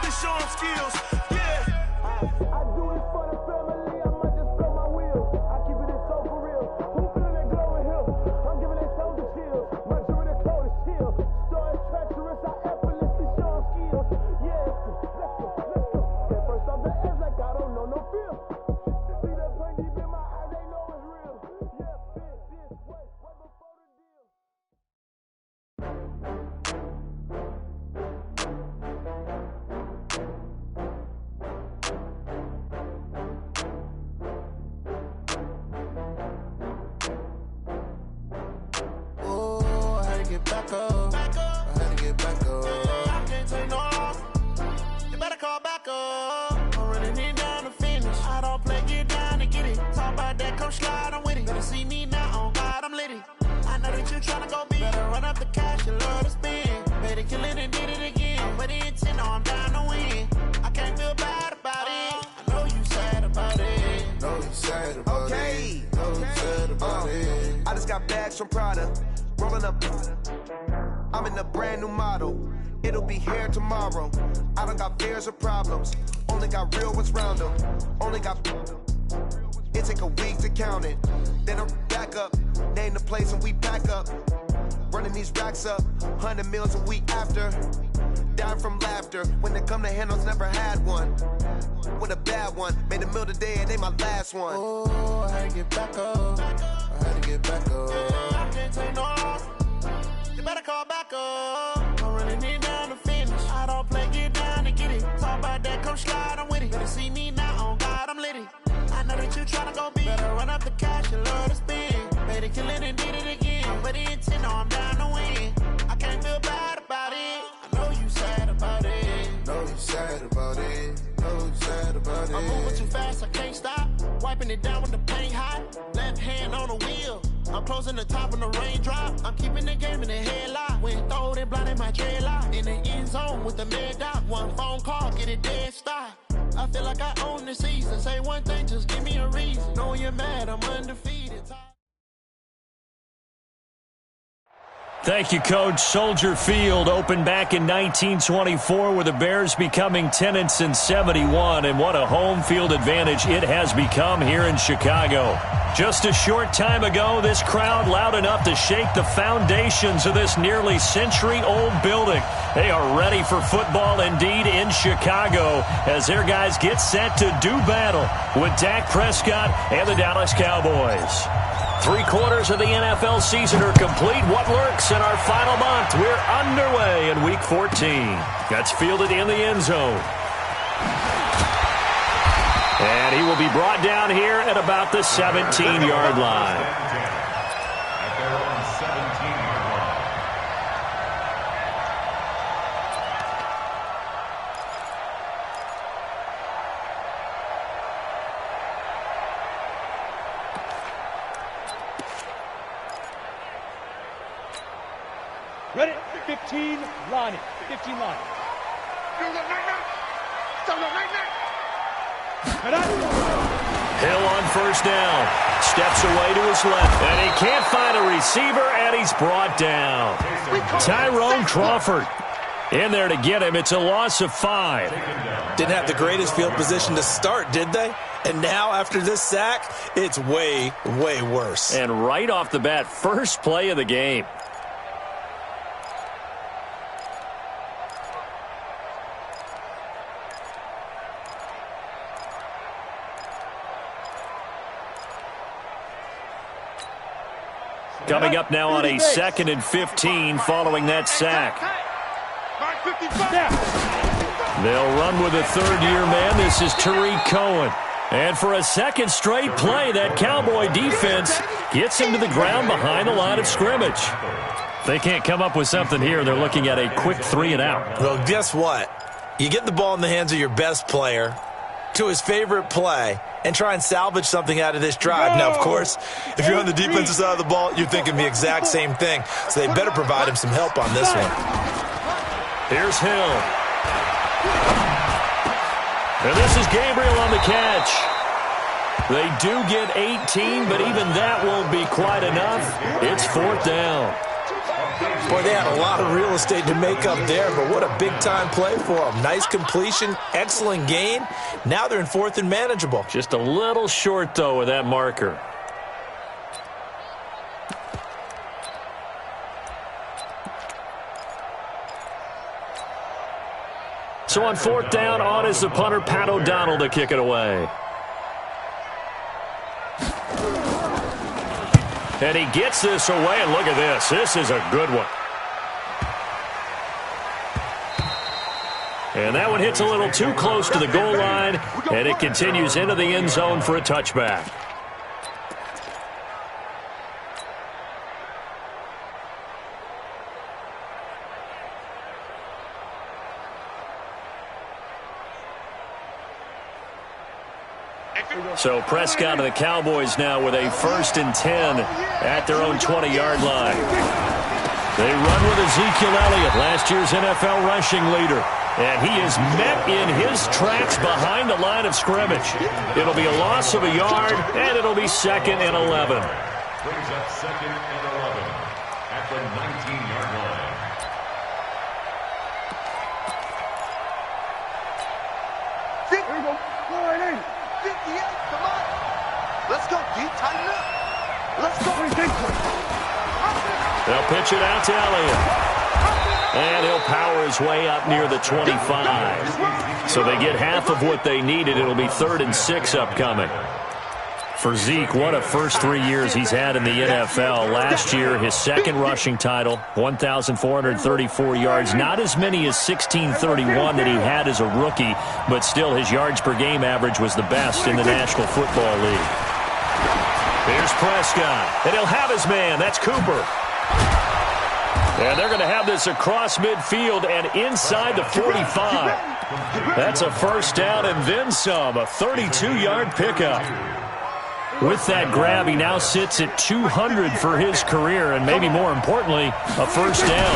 effortlessly show them skills. Yeah. I do it for the family, I might just blow my wheel. I keep it so for real. Who feeling that glow in here? I'm giving that soldier chills. My jewelry the coldest chill. Story treacherous, I effortlessly show them skills. Yeah, let's go. At first off the edge like I don't know no feel. See that pain deep in my eyes, they know it's real. Yeah, bitch, this way before the deal. Back up. I had to get back up. I can't take no loss. You better call back up. I'm running it down to finish. I don't play, get down to get it. Talk about that, come slide, I'm with it. Better see me now, on God, I'm litty. I know that you tryna go big. Better run up the cash, you love to spend. Better kill it and did it again. But the intent, no, I'm down to win. I can't feel bad about it. I know you sad about it. Know you sad about it. Know you sad about it. I just got bags from Prada. Rolling up, I'm in a brand new model. It'll be here tomorrow. I don't got fears or problems. Only got real ones round them. Only got. It take a week to count it. Then I'm back up. Name the place and we pack up. Running these racks up. 100 meals a week after. Dying from laughter. When they come to handles, never had one. With a bad one. Made a meal today and they my last one. Oh, I had to get back up. I had to get back up. I can't take no loss. You better call back up. I'm running it down to finish. I don't play, get down to get it. Talk about that, come slide, I'm with it. Better see me now, on God, I'm litty. I know that you tryna go big. Better run up the cash, you love to spend. Better kill it and did it again. But the intent, no, I'm down to win. I can't feel bad about it. I know you sad about it. Know you sad about it. Know you sad about it. I'm moving too fast, I can't stop. Wiping it down when the paint hot. Left hand on the wheel. I'm closing the top when the raindrop. I'm keeping the game in the headlock. When throwed and blinded my dreadlock. In the end zone with the mad dot. One phone call, get it dead stop. I feel like I own the season. Say one thing, just give me a reason. Knowing you're mad, I'm undefeated. Thank you, Coach. Soldier Field opened back in 1924 with the Bears becoming 10-71, and what a home field advantage it has become here in Chicago. Just a short time ago, this crowd loud enough to shake the foundations of this nearly century-old building. They are ready for football indeed in Chicago as their guys get set to do battle with Dak Prescott and the Dallas Cowboys. 3/4 of the NFL season are complete. What lurks in our final month? We're underway in Week 14. That's fielded in the end zone. And he will be brought down here at about the 17-yard line. Ready? 15 line. 15 line. Hill on first down. Steps away to his left. And he can't find a receiver, and he's brought down. Tyrone Crawford in there to get him. It's a loss of 5. Didn't have the greatest field position to start, did they? And now, after this sack, it's way, way worse. And right off the bat, first play of the game. Coming up now on a 2nd and 15 following that sack. They'll run with a third-year man. This is Tariq Cohen. And for a second straight play, that Cowboy defense gets him to the ground behind the line of scrimmage. They can't come up with something here. They're looking at a quick 3-and-out. Well, guess what? You get the ball in the hands of your best player to his favorite play and try and salvage something out of this drive. Now, of course, if you're on the defensive side of the ball, you're thinking the exact same thing. So they better provide him some help on this one. Here's Hill. And this is Gabriel on the catch. They do get 18, but even that won't be quite enough. It's 4th down. Boy, they had a lot of real estate to make up there, but what a big-time play for them. Nice completion, excellent gain. Now they're in 4th and manageable. Just a little short, though, with that marker. So on 4th down, on is the punter, Pat O'Donnell, to kick it away. And he gets this away, and look at this. This is a good one. And that one hits a little too close to the goal line, and it continues into the end zone for a touchback. So Prescott and the Cowboys now with a 1st and 10 at their own 20-yard line. They run with Ezekiel Elliott, last year's NFL rushing leader. And he is met in his tracks behind the line of scrimmage. It'll be a loss of a yard, and it'll be 2nd and 11. Brings up 2nd and 11 at the 19-yard line. There you go. Go right in. 58, come on. Let's go, D. Tighten up. Let's go. They'll pitch it out to Elliott. And he'll power his way up near the 25. So they get half of what they needed. It'll be 3rd and 6 upcoming. For Zeke, what a first 3 years he's had in the NFL. Last year, his 2nd rushing title, 1,434 yards. Not as many as 1,631 that he had as a rookie, but still his yards per game average was the best in the National Football League. Here's Prescott, and he'll have his man. That's Cooper. And they're going to have this across midfield and inside the 45. That's a 1st down and then some, a 32-yard pickup. With that grab, he now sits at 200 for his career, and maybe more importantly, a 1st down.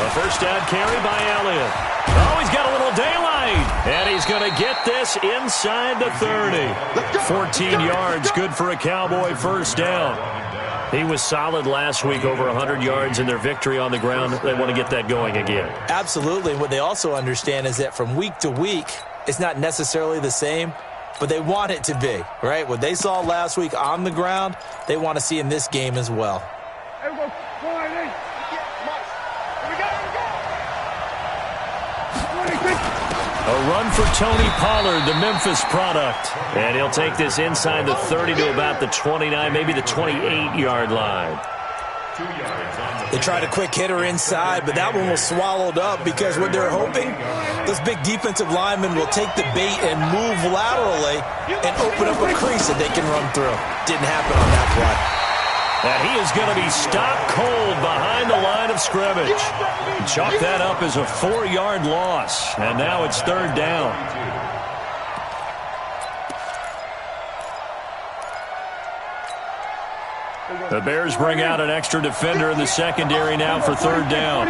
A 1st down carry by Elliott. Oh, he's got a little daylight, and he's going to get this inside the 30. 14 yards, good for a Cowboy 1st down. He was solid last week, over 100 yards in their victory on the ground. They want to get that going again. Absolutely. What they also understand is that from week to week, it's not necessarily the same, but they want it to be, right? What they saw last week on the ground, they want to see in this game as well. A run for Tony Pollard, the Memphis product. And he'll take this inside the 30 to about the 29, maybe the 28-yard line. They tried a quick hitter inside, but that one was swallowed up because what they're hoping, those big defensive linemen will take the bait and move laterally and open up a crease that they can run through. Didn't happen on that play. And he is going to be stopped cold behind the line of scrimmage. Chalk that up as a 4-yard loss. And now it's 3rd down. The Bears bring out an extra defender in the secondary now for 3rd down.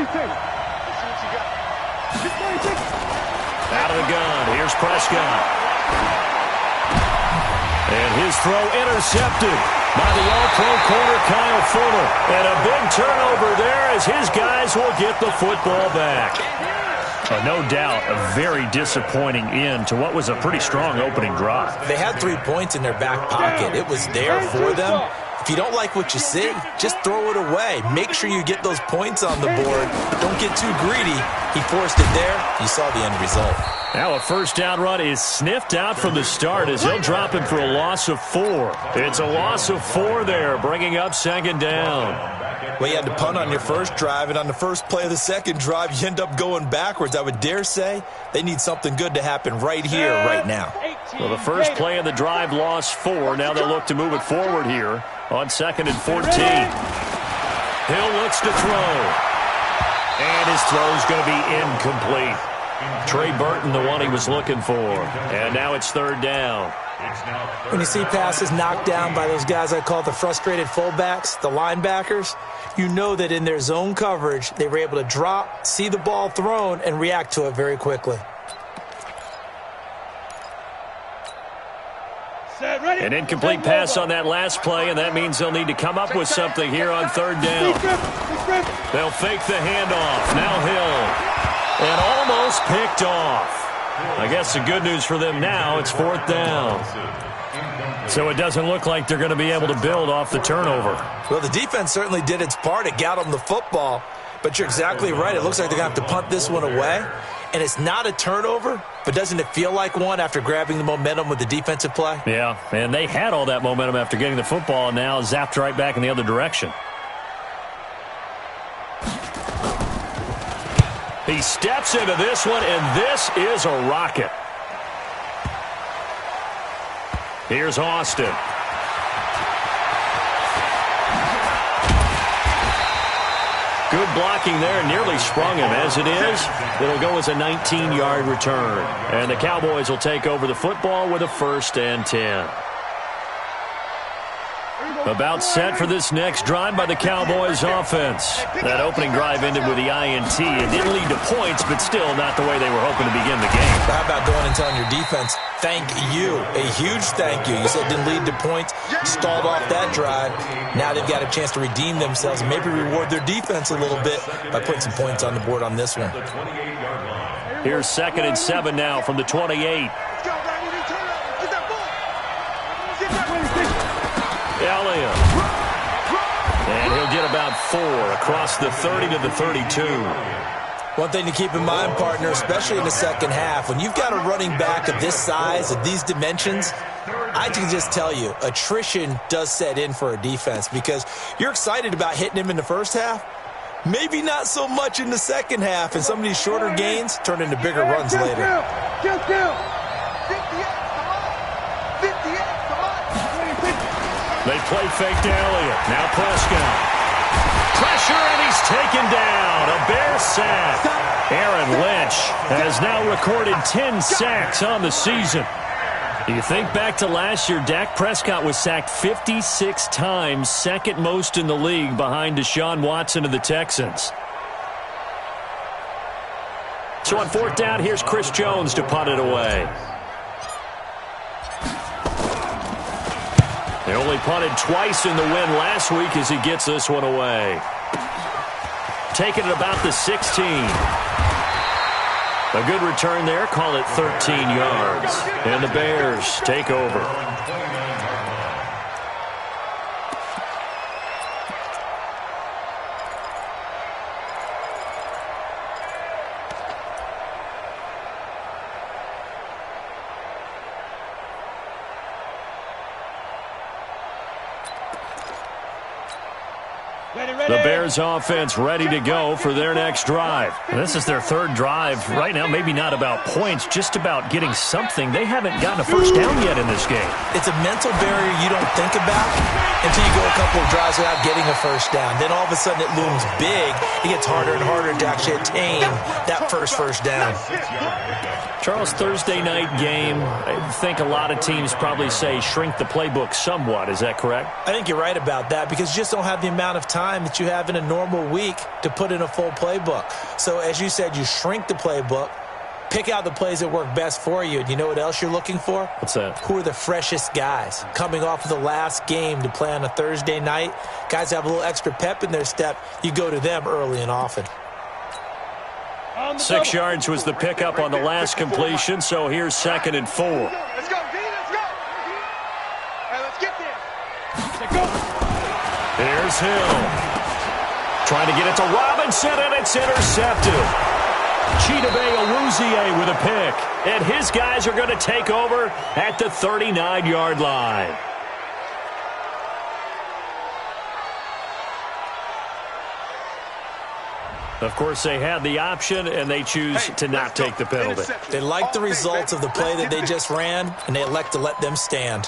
Out of the gun. Here's Prescott. And his throw intercepted by the all-pro corner, Kyle Fuller. And a big turnover there as his guys will get the football back. No doubt a very disappointing end to what was a pretty strong opening drive. They had 3 points in their back pocket. It was there for them. If you don't like what you see, just throw it away. Make sure you get those points on the board. Don't get too greedy. He forced it there. You saw the end result. Now a 1st down run is sniffed out from the start as they'll drop him for a loss of 4. It's a loss of 4 there, bringing up 2nd down. Well, you had to punt on your first drive, and on the first play of the second drive, you end up going backwards. I would dare say they need something good to happen right here, right now. Well, the first play of the drive lost 4. Now they'll look to move it forward here on 2nd and 14. Hill looks to throw. And his throw's going to be incomplete. Trey Burton, the one he was looking for. And now it's 3rd down. When you see passes knocked down by those guys I call the frustrated fullbacks, the linebackers, you know that in their zone coverage, they were able to drop, see the ball thrown, and react to it very quickly. An incomplete pass on that last play, and that means they'll need to come up with something here on third down. They'll fake the handoff. Now Hill. And almost picked off. I guess the good news for them now, it's fourth down. So it doesn't look like they're going to be able to build off the turnover. Well, the defense certainly did its part. It got them the football. But you're exactly right. It looks like they're going to have to punt this one away. And it's not a turnover, but doesn't it feel like one after grabbing the momentum with the defensive play? Yeah, and they had all that momentum after getting the football, and now zapped right back in the other direction. He steps into this one, and this is a rocket. Here's Austin. Good blocking there, nearly sprung him. As it is, it'll go as a 19-yard return. And the Cowboys will take over the football with a 1st and 10. About set for this next drive by the Cowboys offense. That opening drive ended with the INT. It didn't lead to points, but still not the way they were hoping to begin the game. How about going and telling your defense, thank you, a huge thank you. You said it didn't lead to points, stalled off that drive. Now they've got a chance to redeem themselves and maybe reward their defense a little bit by putting some points on the board on this one. Here's 2nd and 7 now from the 28. Elliott. And he'll get about 4 across the 30 to the 32. One thing to keep in mind, partner, especially in the second half, when you've got a running back of this size, of these dimensions, I can just tell you, attrition does set in for a defense because you're excited about hitting him in the first half. Maybe not so much in the second half, and some of these shorter gains turn into bigger runs later. They play fake to Elliott. Now Prescott. Pressure, and he's taken down. A Bear sack. Aaron Lynch has now recorded 10 sacks on the season. You think back to last year, Dak Prescott was sacked 56 times, 2nd most in the league behind Deshaun Watson of the Texans. So on 4th down, here's Chris Jones to punt it away. They only punted twice in the win last week as he gets this one away. Taking it about the 16. A good return there. Call it 13 yards. And the Bears take over. The Bears offense ready to go for their next drive. This is their 3rd drive. Right now, maybe not about points, just about getting something. They haven't gotten a first down yet in this game. It's a mental barrier you don't think about until you go a couple of drives without getting a first down. Then all of a sudden it looms big. It gets harder and harder to actually attain that first down. Charles, Thursday night game, I think a lot of teams probably say shrink the playbook somewhat. Is that correct? I think you're right about that because you just don't have the amount of time that you have in a normal week to put in a full playbook. So as you said, you shrink the playbook, pick out the plays that work best for you. And you know what else you're looking for? What's that? Who are the freshest guys? Coming off of the last game to play on a Thursday night, guys have a little extra pep in their step. You go to them early and often. 6 yards was the pickup on the last completion, so here's 2nd and 4. Let's go, D, let's go. Hey, let's get there. Let's go. Here's Hill. Trying to get it to Robinson, and it's intercepted. Chidobe Awuzie with a pick. And his guys are going to take over at the 39-yard line. Of course, they had the option, and they choose to not take the penalty. They like the results of the play that they just ran, and they elect to let them stand.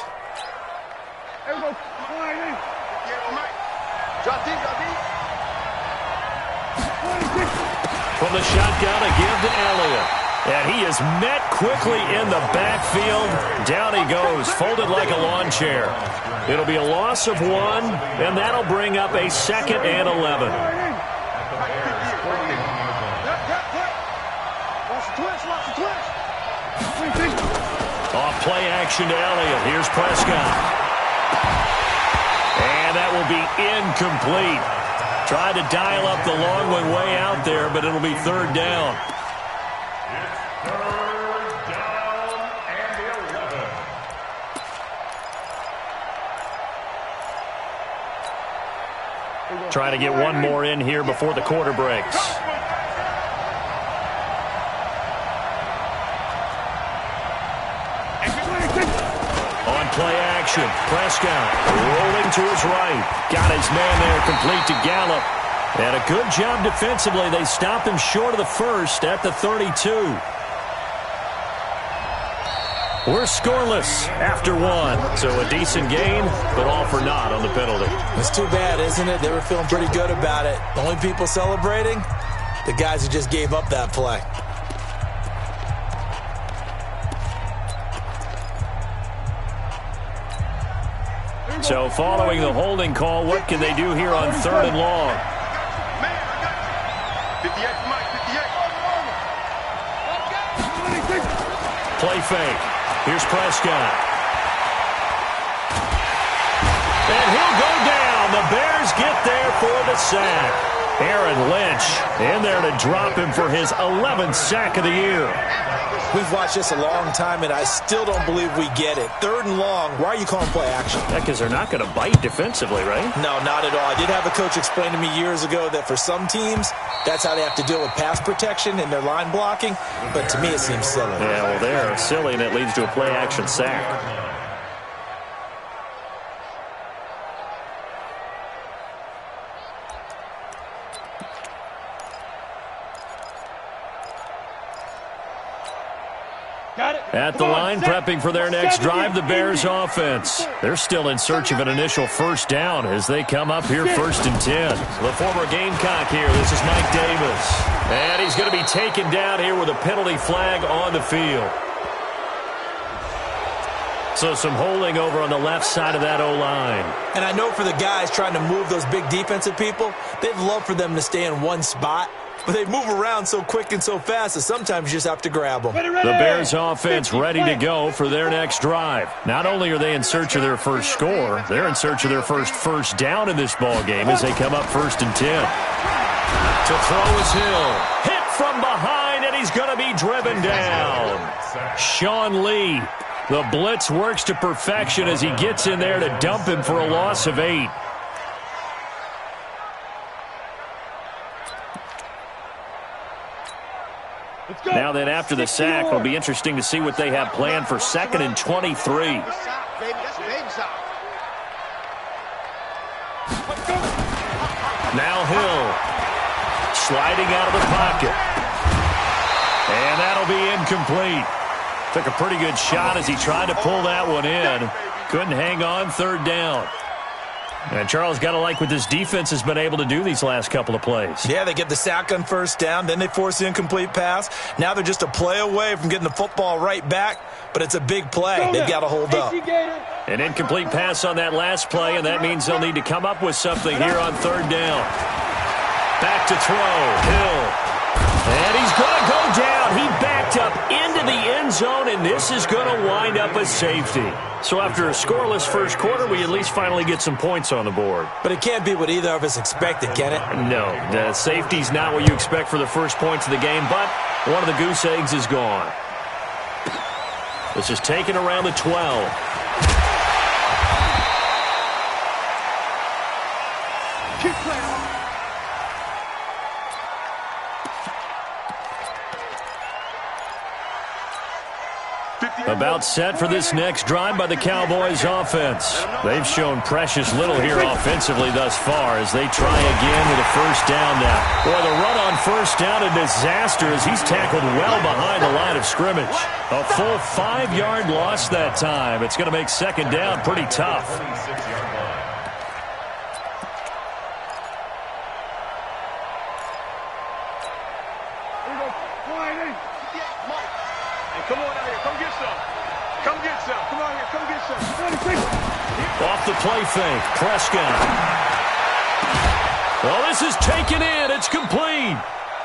From the shotgun, a give to Elliott. And he is met quickly in the backfield. Down he goes, folded like a lawn chair. It'll be a loss of 1, and that'll bring up a 2nd and 11. Off play action to Elliott. Here's Prescott. And that will be incomplete. Tried to dial up the long one way out there, but it'll be third down. It's third down and 11. Trying to get one more in here before the quarter breaks. On play action, Prescott rolling to his right. Got his man there, complete to Gallup. And a good job defensively. They stop him short of the first at the 32. We're scoreless after one. So a decent game, but all for naught on the penalty. It's too bad, isn't it? They were feeling pretty good about it. The only people celebrating, the guys who just gave up that play. So following the holding call, what can they do here on third and long? 58. Play fake. Here's Prescott. And he'll go down. The Bears get there for the sack. Aaron Lynch in there to drop him for his 11th sack of the year. We've watched this a long time, and I still don't believe we get it. Third and long, why are you calling play action? Because they're not going to bite defensively, right? No, not at all. I did have a coach explain to me years ago that for some teams, that's how they have to deal with pass protection and their line blocking. But to me, it seems silly. Yeah, well, they're silly, and it leads to a play action sack. At the line, prepping for their next drive, the Bears offense. They're still in search of an initial first down as they come up here 1st and 10. The former Gamecock here. This is Mike Davis. And he's going to be taken down here with a penalty flag on the field. So some holding over on the left side of that O-line. And I know for the guys trying to move those big defensive people, they'd love for them to stay in one spot. But they move around so quick and so fast that sometimes you just have to grab them. The Bears offense ready to go for their next drive. Not only are they in search of their first score, they're in search of their first down in this ball game as they come up 1st and 10. To throw is Hill. Hit from behind, and he's going to be driven down. Sean Lee. The blitz works to perfection as he gets in there to dump him for a loss of 8. Now then, after the sack, it'll be interesting to see what they have planned for 2nd and 23. Now Hill sliding out of the pocket. And that'll be incomplete. Took a pretty good shot as he tried to pull that one in. Couldn't hang on, 3rd down. And Charles, got to like what this defense has been able to do these last couple of plays. Yeah, they get the sack on 1st down, then they force the incomplete pass. Now they're just a play away from getting the football right back, but it's a big play. They've got to hold up. An incomplete pass on that last play, and that means they'll need to come up with something here on 3rd down. Back to throw, Hill. And he's going to go down. He backed up into the end zone, and this is going to wind up a safety. So after a scoreless first quarter, we at least finally get some points on the board. But it can't be what either of us expected, can it? No, the safety's not what you expect for the first points of the game, but one of the goose eggs is gone. This is taken around the 12. Keep playing. About set for this next drive by the Cowboys offense. They've shown precious little here offensively thus far as they try again with a first down now. Boy, the run on first down, a disaster as he's tackled well behind the line of scrimmage. A full 5-yard loss that time. It's going to make 2nd down pretty tough. Come on out here. Come get some. Come get some. Come on here. Come get some. Off the play fake. Prescott. Well, this is taken in. It's complete.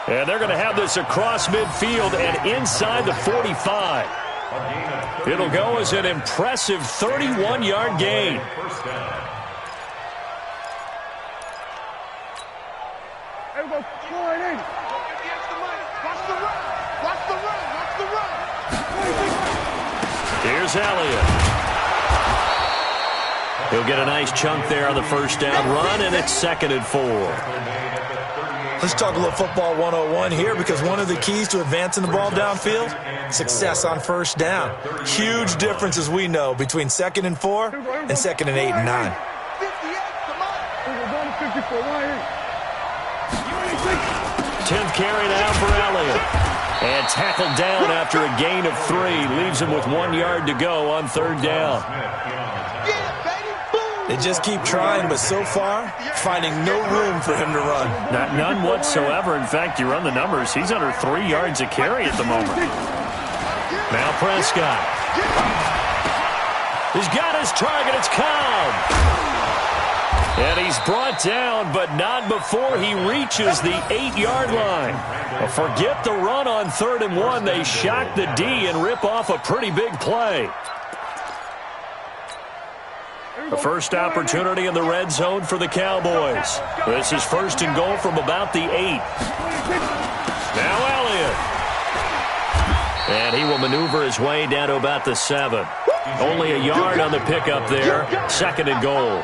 And they're going to have this across midfield and inside the 45. It'll go as an impressive 31-yard gain. First down. Everybody, slide in. Watch the run. Watch the run. Watch the run. Here's Elliott. He'll get a nice chunk there on the first down run, and it's 2nd and 4. Let's talk a little football 101 here, because one of the keys to advancing the ball downfield, success on first down. Huge difference, as we know, between 2nd and 4 and 2nd and 8 and 9. 10th carry now for Elliott. And tackled down after a gain of 3. Leaves him with 1 yard to go on 3rd down. They just keep trying, but so far, finding no room for him to run. None whatsoever. In fact, you run the numbers, he's under 3 yards a carry at the moment. Now Prescott. He's got his target. It's Cobb. And he's brought down, but not before he reaches the 8-yard line. Well, forget the run on 3rd and 1. They shock the D and rip off a pretty big play. The first opportunity in the red zone for the Cowboys. This is 1st and goal from about the 8. Now Elliott. And he will maneuver his way down to about the 7. Only a yard on the pickup there. 2nd and goal.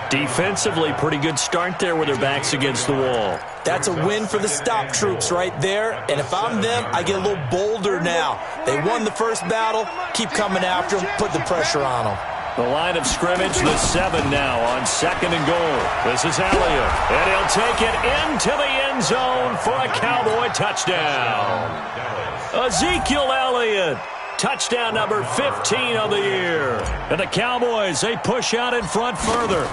Defensively, pretty good start there with their backs against the wall. That's a win for the stop troops right there. And if I'm them, I get a little bolder now. They won the first battle. Keep coming after them. Put the pressure on them. The line of scrimmage, the 7 now on 2nd and goal. This is Elliott, and he'll take it into the end zone for a Cowboy touchdown. Ezekiel Elliott, touchdown number 15 of the year. And the Cowboys, they push out in front further.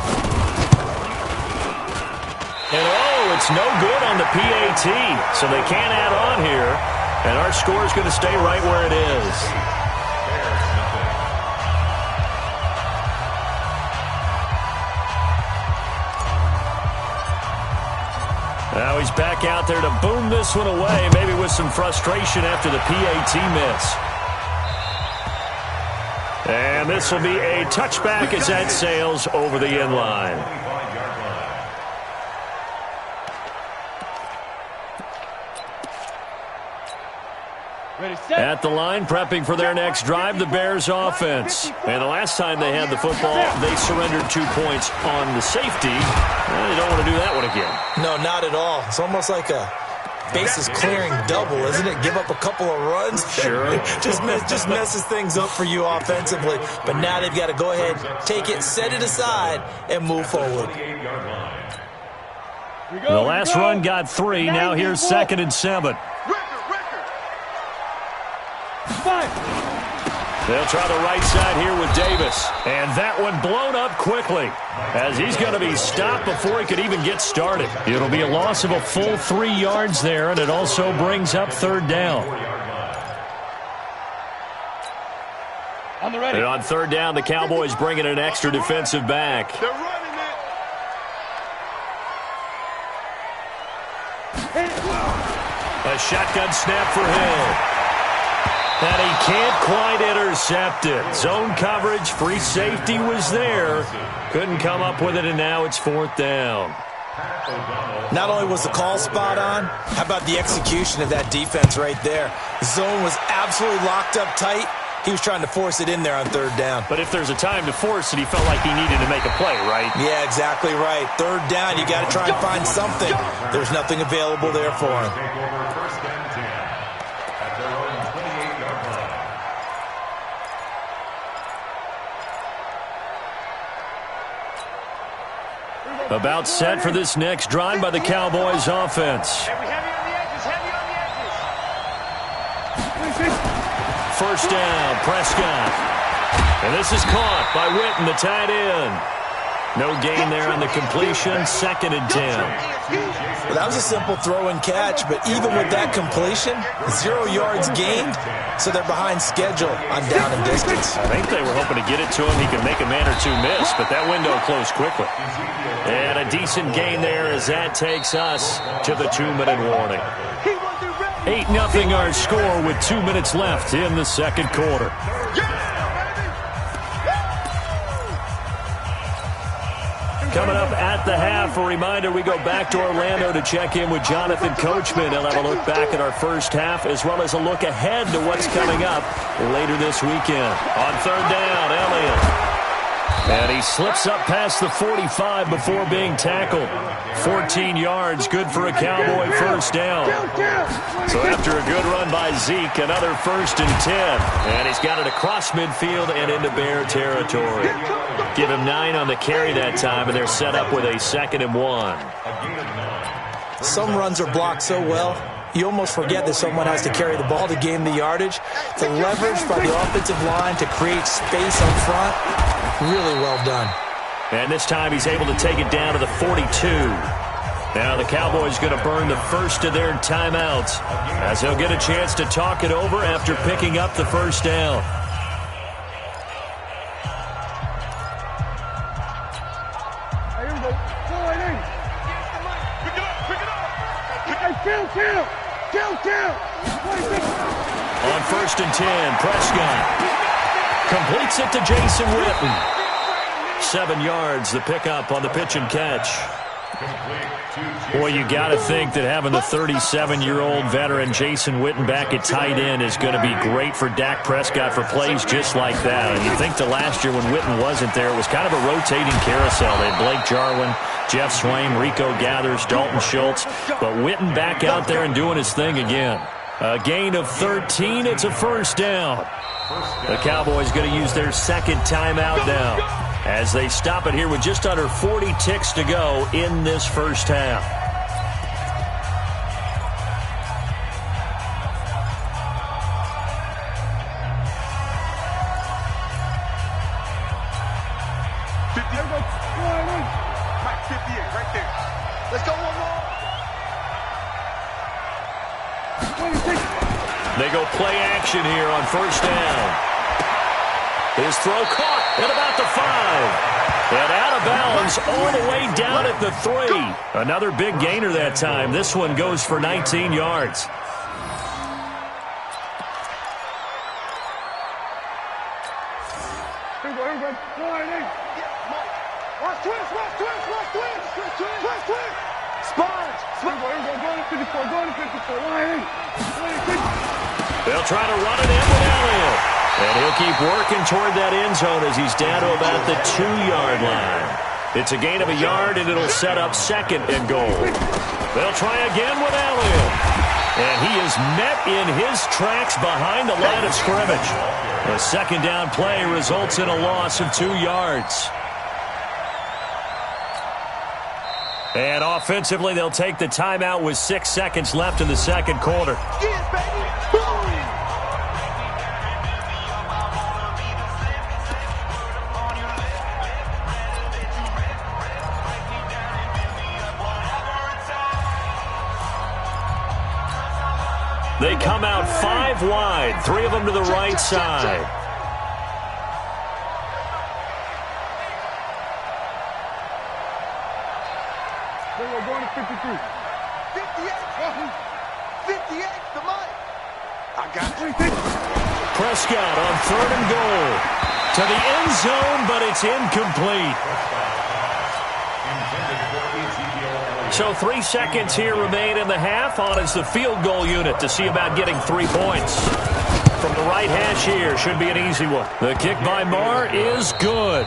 And oh, it's no good on the PAT, so they can't add on here. And our score is going to stay right where it is. Now he's back out there to boom this one away, maybe with some frustration after the PAT miss. And this will be a touchback as that sails over the end line. At the line, prepping for their next drive, the Bears offense. And the last time they had the football, they surrendered 2 points on the safety. Well, they don't want to do that one again. No, not at all. It's almost like a bases clearing double, isn't it? Give up a couple of runs. Sure. just messes things up for you offensively. But now they've got to go ahead, take it, set it aside, and move forward. The last run got 3. Now here's 2nd and 7. They'll try the right side here with Davis. And that one blown up quickly, as he's going to be stopped before he could even get started. It'll be a loss of a full 3 yards there, and it also brings up 3rd down. And on 3rd down, the Cowboys bring in an extra defensive back. They're running it. A shotgun snap for Hill. And he can't quite intercept it. Zone coverage, free safety was there. Couldn't come up with it, and now it's 4th down. Not only was the call spot on, how about the execution of that defense right there? The zone was absolutely locked up tight. He was trying to force it in there on 3rd down. But if there's a time to force it, he felt like he needed to make a play, right? Yeah, exactly right. 3rd down, you got to try and find something. There's nothing available there for him. About set for this next drive by the Cowboys offense. First down, Prescott. And this is caught by Witten, the tight end. No gain there on the completion. 2nd and 10. Well, that was a simple throw and catch, but even with that completion, 0 yards gained, so they're behind schedule on down and distance. I think they were hoping to get it to him. He could make a man or two miss, but that window closed quickly. And a decent gain there as that takes us to the 2-minute warning. He wasn't ready. 8-0 our score with 2 minutes left in the second quarter. Coming up at the half, a reminder, we go back to Orlando to check in with Jonathan Coachman. He'll have a look back at our first half as well as a look ahead to what's coming up later this weekend. On third down, Elliott. And he slips up past the 45 before being tackled. 14 yards, good for a Cowboy first down. So after a good run by Zeke, another 1st and 10. And he's got it across midfield and into Bear territory. Give him 9 on the carry that time, and they're set up with a 2nd and 1. Some runs are blocked so well, you almost forget that someone has to carry the ball to gain the yardage. The leverage by the offensive line to create space up front, really well done. And this time he's able to take it down to the 42. Now the Cowboys going to burn the first of their timeouts as they'll get a chance to talk it over after picking up the first down. On 1st and 10, Prescott completes it to Jason Witten. 7 yards, the pickup on the pitch and catch. Boy, you got to think that having the 37-year-old veteran Jason Witten back at tight end is going to be great for Dak Prescott for plays just like that. And you think the last year when Witten wasn't there, it was kind of a rotating carousel. They had Blake Jarwin, Jeff Swain, Rico Gathers, Dalton Schultz. But Witten back out there and doing his thing again. A gain of 13. It's a first down. The Cowboys going to use their second timeout now as they stop it here with just under 40 ticks to go in this first half. They go play action here on first down. His throw caught at about the 5. And out of bounds all the way down at the 3. Another big gainer that time. This one goes for 19 yards. They'll try to run it in with Elliott. And he'll keep working toward that end zone as he's down to about the 2-yard line. It's a gain of a yard, and it'll set up 2nd and goal. They'll try again with Elliott. And he is met in his tracks behind the line of scrimmage. A 2nd down play results in a loss of 2 yards. And offensively, they'll take the timeout with 6 seconds left in the second quarter. Yeah, baby. They come out 5 wide, 3 of them to the right side. We're going to 53. 58, the mic. I got it. Prescott on 3rd and goal. To the end zone, but it's incomplete. So 3 seconds here remain in the half. On is the field goal unit to see about getting 3 points. From the right hash here, should be an easy one. The kick by Marr is good.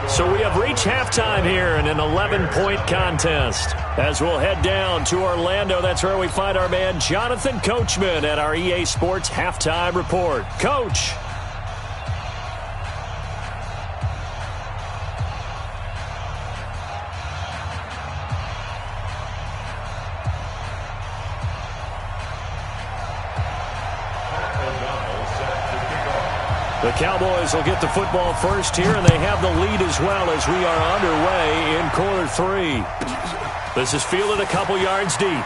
So we have reached halftime here in an 11-point contest. As we'll head down to Orlando, that's where we find our man Jonathan Coachman at our EA Sports Halftime Report. Coach. The Cowboys will get the football first here, and they have the lead as well as we are underway in quarter 3. This is fielded a couple yards deep.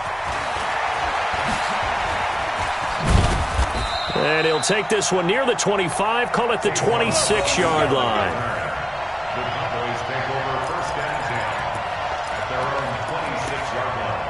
And he'll take this one near the 25, call it the 26-yard line. The Cowboys take over first and 10 at their own 26-yard line.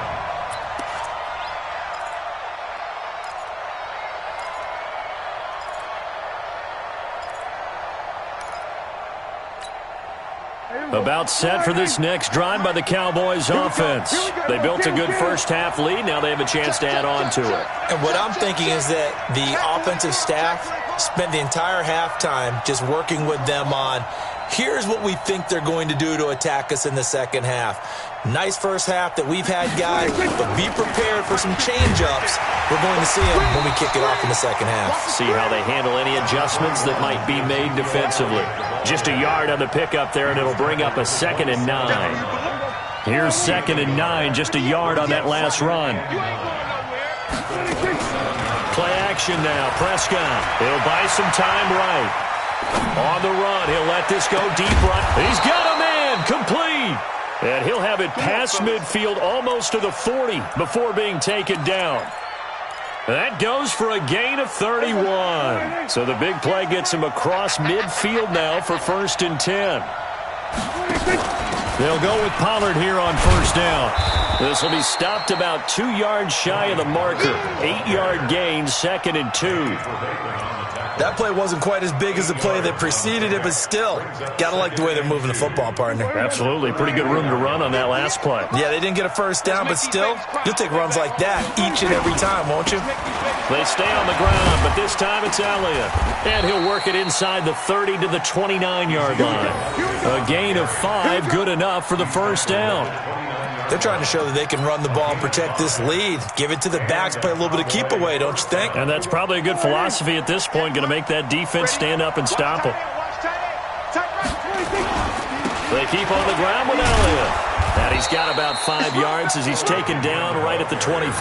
About set for this next drive by the Cowboys offense. They built a good first-half lead. Now they have a chance to add on to it. And what I'm thinking is that the offensive staff spent the entire halftime just working with them on, here's what we think they're going to do to attack us in the second half. Nice first half that we've had, guys, but be prepared for some change-ups. We're going to see them when we kick it off in the second half. See how they handle any adjustments that might be made defensively. Just a yard on the pickup there, and it'll bring up a 2nd and 9. Here's 2nd and 9, just a yard on that last run. Play action now, Prescott. He'll buy some time right. On the run, he'll let this go deep right. He's got a man, complete. And he'll have it past midfield almost to the 40 before being taken down. That goes for a gain of 31. So the big play gets him across midfield now for 1st and 10. They'll go with Pollard here on 1st down. This will be stopped about 2 yards shy of the marker. 8-yard gain, 2nd and 2. That play wasn't quite as big as the play that preceded it, but still, got to like the way they're moving the football, partner. Absolutely. Pretty good room to run on that last play. Yeah, they didn't get a 1st down, but still, you'll take runs like that each and every time, won't you? They stay on the ground, but this time it's Elliott. And he'll work it inside the 30 to the 29-yard line. A gain of 5, good enough for the 1st down. They're trying to show that they can run the ball and protect this lead. Give it to the backs, play a little bit of keep away, don't you think? And that's probably a good philosophy at this point, going to make that defense stand up and stop them. They keep on the ground with Elliott. And he's got about 5 yards as he's taken down right at the 25.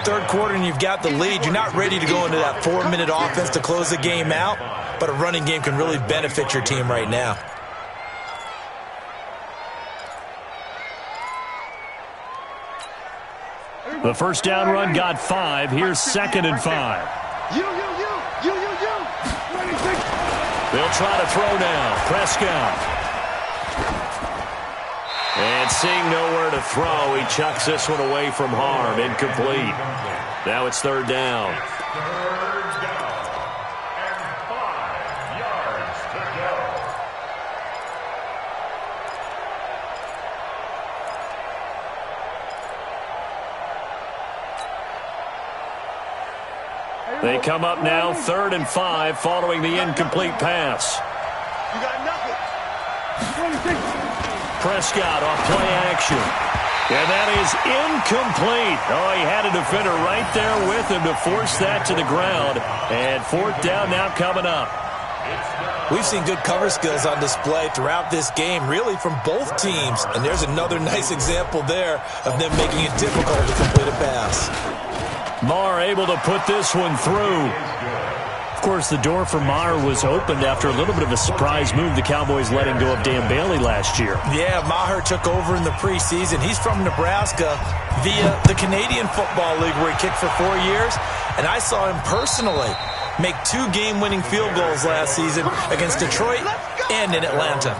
Third quarter and you've got the lead. You're not ready to go into that 4-minute offense to close the game out, but a running game can really benefit your team right now. The 1st down run got 5. Here's 2nd and 5. They'll try to throw now. Prescott. And seeing nowhere to throw, he chucks this one away from harm. Incomplete. Now it's 3rd down. They come up now 3rd and 5 following the incomplete pass. You got nothing. Prescott off play action. And that is incomplete. Oh, he had a defender right there with him to force that to the ground. And 4th down now coming up. We've seen good cover skills on display throughout this game, really from both teams. And there's another nice example there of them making it difficult to complete a pass. Maher able to put this one through. Of course, the door for Maher was opened after a little bit of a surprise move. The Cowboys letting go of Dan Bailey last year. Yeah, Maher took over in the preseason. He's from Nebraska via the Canadian Football League where he kicked for 4 years. And I saw him personally make 2 game-winning field goals last season against Detroit and in Atlanta.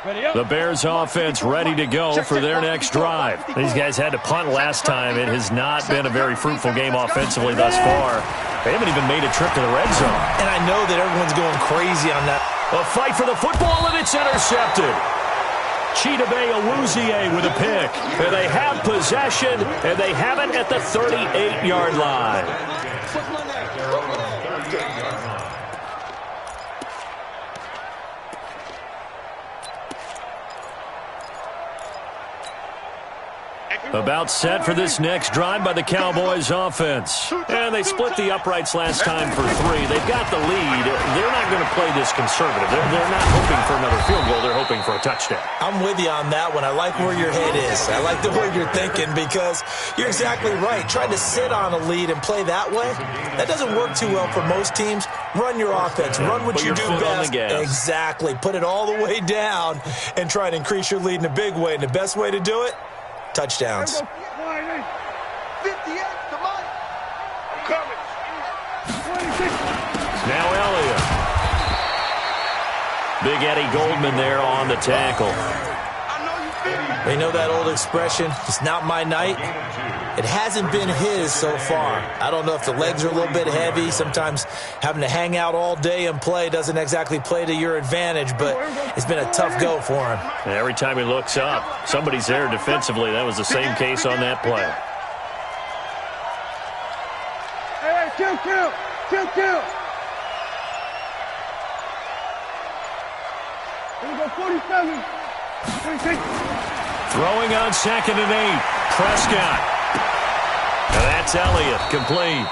The Bears offense ready to go for their next drive. These guys had to punt last time. It has not been a very fruitful game offensively thus far. They haven't even made a trip to the red zone. And I know that everyone's going crazy on that. A fight for the football, and it's intercepted. Chidobe Awuzie with a pick. And they have possession, and they have it at the 38-yard line. About set for this next drive by the Cowboys offense. And they split the uprights last time for 3. They've got the lead. They're not going to play this conservative. They're not hoping for another field goal. They're hoping for a touchdown. I'm with you on that one. I like where your head is. I like the way you're thinking because you're exactly right. Trying to sit on a lead and play that way, that doesn't work too well for most teams. Run your offense. Run what you do best. Exactly. Put it all the way down and try to increase your lead in a big way. And the best way to do it, touchdowns. Now Elliott. Big Eddie Goldman there on the tackle. You know that old expression, it's not my night? It hasn't been his so far. I don't know if the legs are a little bit heavy. Sometimes having to hang out all day and play doesn't exactly play to your advantage, but it's been a tough go for him. And every time he looks up, somebody's there defensively. That was the same case on that play. Hey, kill. Here we go, 47. 26. Throwing on 2nd and 8. Prescott. And that's Elliott, complete.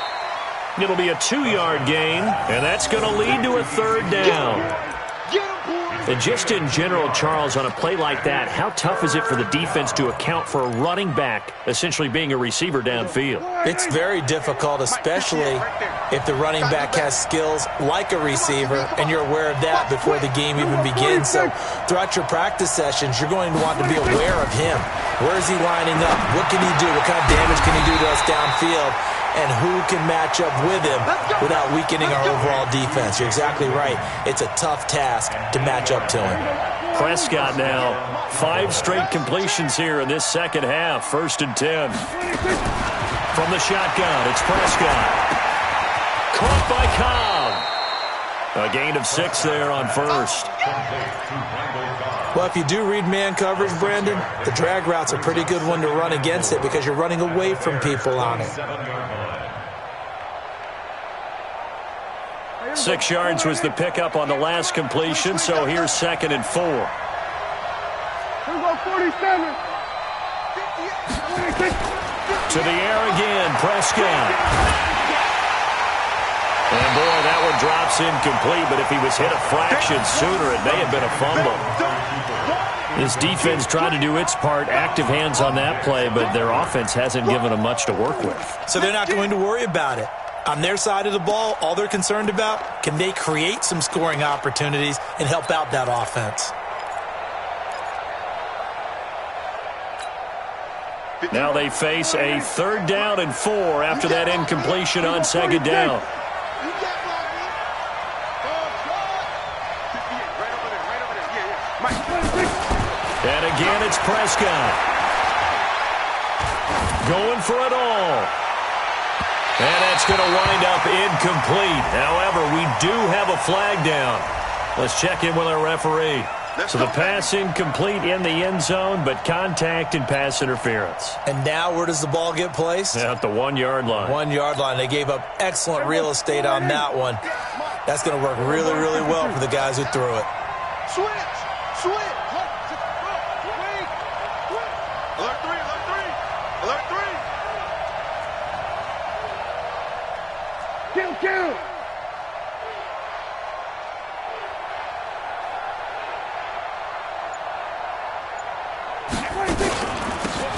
It'll be a 2-yard gain, and that's going to lead to a 3rd down. And just in general, Charles, on a play like that, how tough is it for the defense to account for a running back essentially being a receiver downfield? It's very difficult, especially if the running back has skills like a receiver, and you're aware of that before the game even begins. So throughout your practice sessions, you're going to want to be aware of him. Where is he lining up? What can he do? What kind of damage can he do to us downfield? And who can match up with him without weakening our overall defense? You're exactly right. It's a tough task to match up to him. Prescott now, 5 straight completions here in this second half. 1st and 10. From the shotgun, it's Prescott. Caught by Cobb. A gain of 6 there on 1st. Well, if you do read man coverage, Brandon, the drag route's a pretty good one to run against it because you're running away from people on it. 6 yards was the pickup on the last completion, so here's 2nd and 4. Here we go, 47. To the air again, Prescott. And boy, that one drops incomplete, but if he was hit a fraction sooner, it may have been a fumble. This defense tried to do its part, active hands on that play, but their offense hasn't given them much to work with. So they're not going to worry about it. On their side of the ball, all they're concerned about, can they create some scoring opportunities and help out that offense? Now they face a 3rd down and 4 after that incompletion on 2nd down. And again, it's Prescott. Going for it all. And that's going to wind up incomplete. However, we do have a flag down. Let's check in with our referee. So the pass incomplete in the end zone, but contact and pass interference. And now where does the ball get placed? At the 1-yard line. 1-yard line. They gave up excellent real estate on that one. That's going to work really, really well for the guys who threw it. Switch. Alert 3. Kill.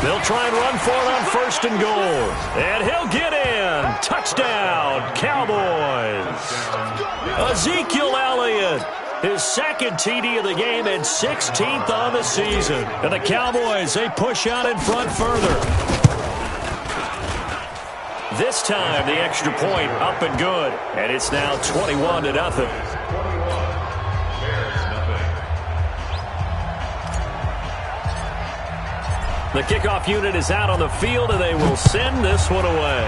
They'll try and run for it on 1st and goal. And he'll get in. Touchdown, Cowboys. Ezekiel Elliott, his 2nd TD of the game and 16th on the season. And the Cowboys, they push out in front further. This time, the extra point up and good. And it's now 21-0. The kickoff unit is out on the field, and they will send this one away.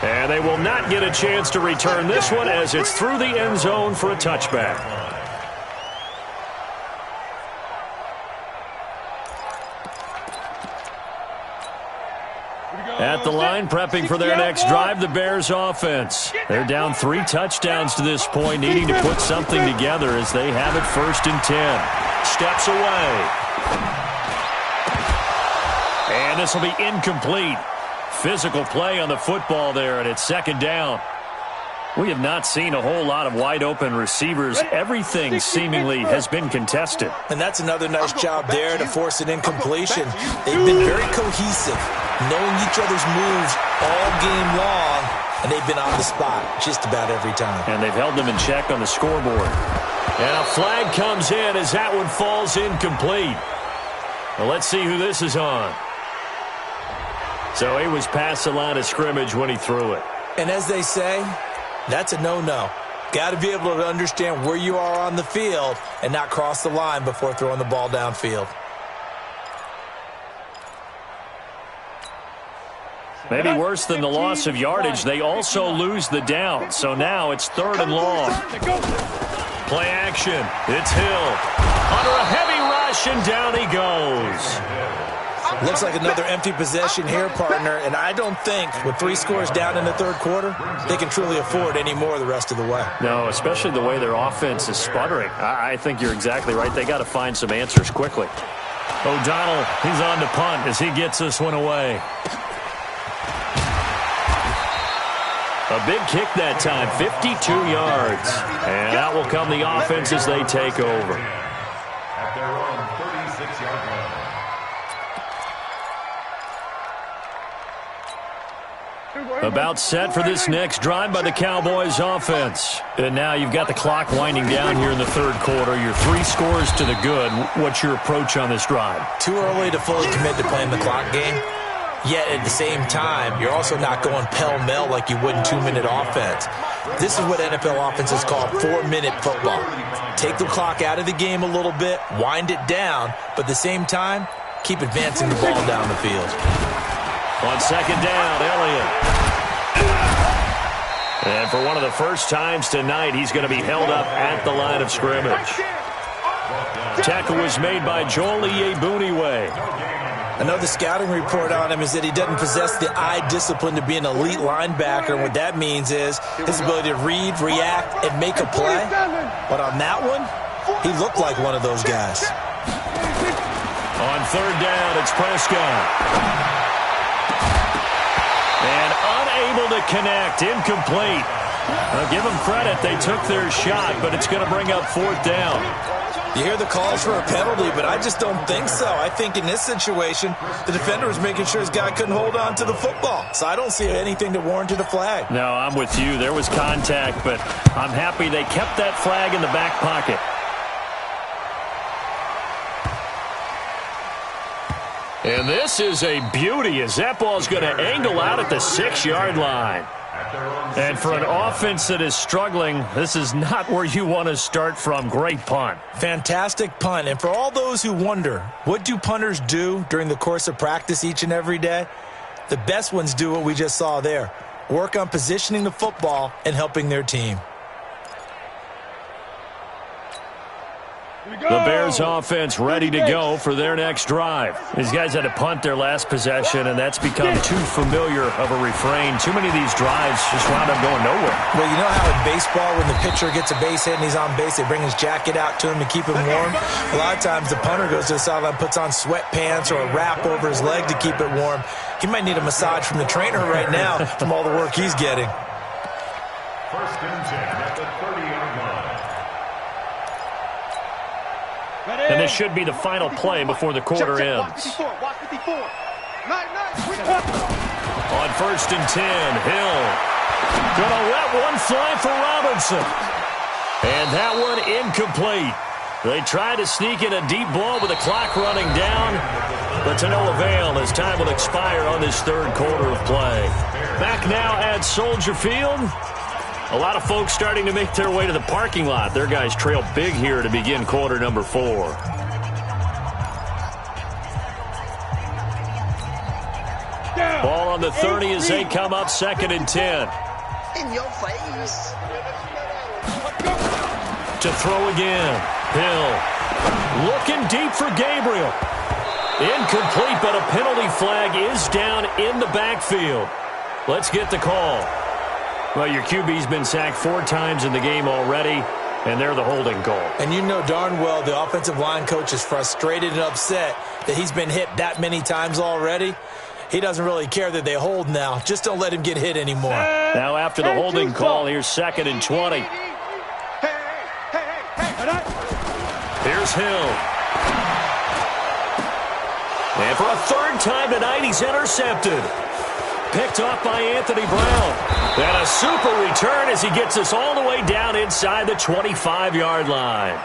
And they will not get a chance to return this one as it's through the end zone for a touchback. At the line, prepping for their next drive, the Bears offense. They're down 3 touchdowns to this point, needing to put something together as they have it 1st and 10. Steps away. And this will be incomplete. Physical play on the football there, and it's 2nd down. We have not seen a whole lot of wide-open receivers. Everything seemingly has been contested. And that's another nice job there to force an incompletion. They've been very cohesive, knowing each other's moves all game long, and they've been on the spot just about every time. And they've held them in check on the scoreboard. And a flag comes in as that one falls incomplete. Well, let's see who this is on. So he was past the line of scrimmage when he threw it. And as they say, that's a no-no. Got to be able to understand where you are on the field and not cross the line before throwing the ball downfield. Maybe worse than the loss of yardage, they also lose the down. So now it's 3rd and long. Play action. It's Hill. Under a heavy rush, and down he goes. Looks like another empty possession here, partner, and I don't think with 3 scores down in the 3rd quarter, they can truly afford any more the rest of the way. No, especially the way their offense is sputtering. I think you're exactly right. They got to find some answers quickly. O'Donnell, he's on to punt as he gets this one away. A big kick that time, 52 yards. And out will come the offense as they take over. At their own 36-yard line. About set for this next drive by the Cowboys offense. And now you've got the clock winding down here in the 3rd quarter. You're 3 scores to the good. What's your approach on this drive? Too early to fully commit to playing the clock game. Yet at the same time, you're also not going pell-mell like you would in 2-minute offense. This is what NFL offenses call 4-minute football. Take the clock out of the game a little bit, wind it down, but at the same time, keep advancing the ball down the field. On 2nd down, Elliott. And for one of the first times tonight, he's going to be held up at the line of scrimmage. Tackle was made by Joel Iyiegbuniwe. Another scouting report on him is that he doesn't possess the eye discipline to be an elite linebacker. And what that means is his ability to read, react, and make a play. But on that one, he looked like one of those guys. On 3rd down, it's Prescott. And unable to connect, incomplete. I'll give them credit. They took their shot, but it's going to bring up 4th down. You hear the calls for a penalty, but I just don't think so. I think in this situation, the defender was making sure his guy couldn't hold on to the football. So I don't see anything that warranted a flag. No, I'm with you. There was contact, but I'm happy they kept that flag in the back pocket. And this is a beauty as that ball's going to angle out at the 6-yard line. And for an offense that is struggling, this is not where you want to start from. Great punt. Fantastic punt. And for all those who wonder, what do punters do during the course of practice each and every day? The best ones do what we just saw there. Work on positioning the football and helping their team. The Bears offense ready to go for their next drive. These guys had to punt their last possession, and that's become too familiar of a refrain. Too many of these drives just wound up going nowhere. Well, you know how in baseball when the pitcher gets a base hit and he's on base, they bring his jacket out to him to keep him warm? A lot of times the punter goes to the sideline, puts on sweatpants or a wrap over his leg to keep it warm. He might need a massage from the trainer right now from all the work he's getting. 1st and 10 at the 30-yard line. And this should be the final play before the quarter ends. On 1st and 10, Hill. Gonna let one fly for Robinson. And that one incomplete. They tried to sneak in a deep ball with the clock running down, but to no avail as time will expire on this 3rd quarter of play. Back now at Soldier Field. A lot of folks starting to make their way to the parking lot. Their guys trail big here to begin quarter number 4. Ball on the 30 as they come up 2nd and 10. In your face. To throw again. Hill looking deep for Gabriel. Incomplete, but a penalty flag is down in the backfield. Let's get the call. Well, your QB's been sacked 4 times in the game already, and they're the holding call. And you know darn well the offensive line coach is frustrated and upset that he's been hit that many times already. He doesn't really care that they hold now. Just don't let him get hit anymore. Now after the holding call, here's 2nd and 20. Here's Hill. And for a 3rd time tonight, he's intercepted. Picked off by Anthony Brown. And a super return as he gets us all the way down inside the 25-yard line.